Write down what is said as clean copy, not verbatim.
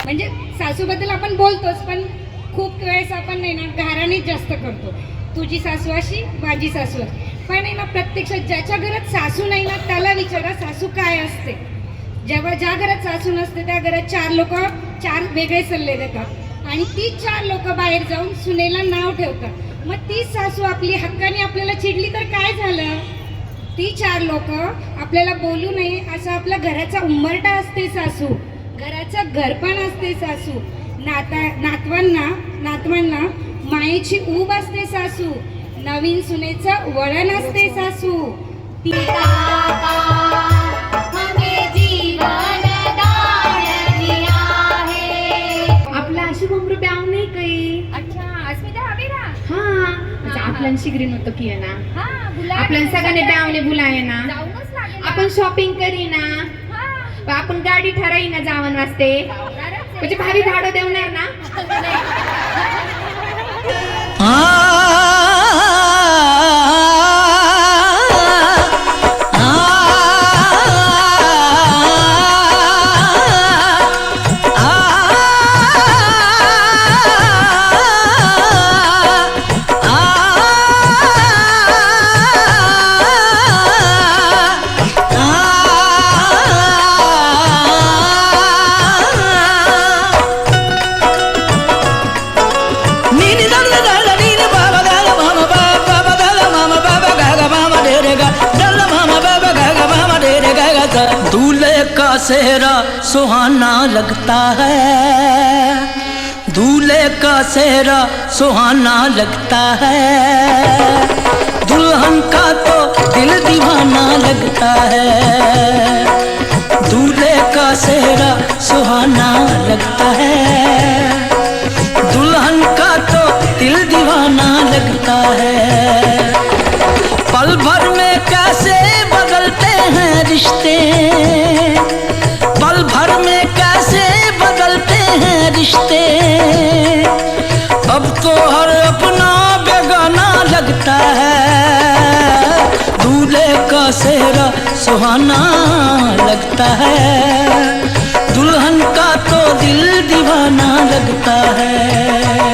म्हणजे सासूबद्दल आपण बोलतोच, पण खूप वेळेस आपण नाही ना गाराणीच जास्त करतो. तुझी सासू अशी, माझी सासू अशी. पण आहे ना प्रत्यक्षात ज्याच्या घरात सासू नाही ना त्याला विचारा सासू काय असते. जेव्हा ज्या घरात सासू नसते त्या घरात चार लोक चार वेगळे सल्ले देतात आणि तीच चार लोक बाहेर जाऊन सुनेला नाव ठेवतात. मग तीच सासू आपली हक्काने आपल्याला चिडली तर काय झालं. ती चार लोक आपल्याला बोलू नये असं आपल्या घराचा उंबरटा असते सासू, घराचं घरपण असते सासू, नातवांना मायेची ऊब असते सासू, नवीन सुनेचं वळण असते सासू. आपला अशी घुमरू ब्याव नाही काही. अच्छा अस्मिता हवेरा. हाँ आपलन शिगरी नव्हतं की ना. हाँ बुला आपलन सगळ्यांनी ब्यावने बुलाय ना. जाऊनच लागेल. आपण शॉपिंग करी ना. हाँ आपण गाडी ठराई ना जावन वाजते. म्हणजे भारी भाडं देवणार ना. दूल्हे का सेहरा सुहाना लगता है, दूल्हे का सेहरा सुहाना लगता है, दुल्हन का तो दिल दीवाना लगता है, दूल्हे का सेहरा सुहाना लगता है, दुल्हन का तो दिल दीवाना लगता है। पल भर में कैसे बदलते हैं रिश्ते, पल भर में कैसे बदलते हैं रिश्ते, अब तो हर अपना बेगाना लगता है, दूल्हे का सेहरा सुहाना लगता है, दुल्हन का तो दिल दीवाना लगता है।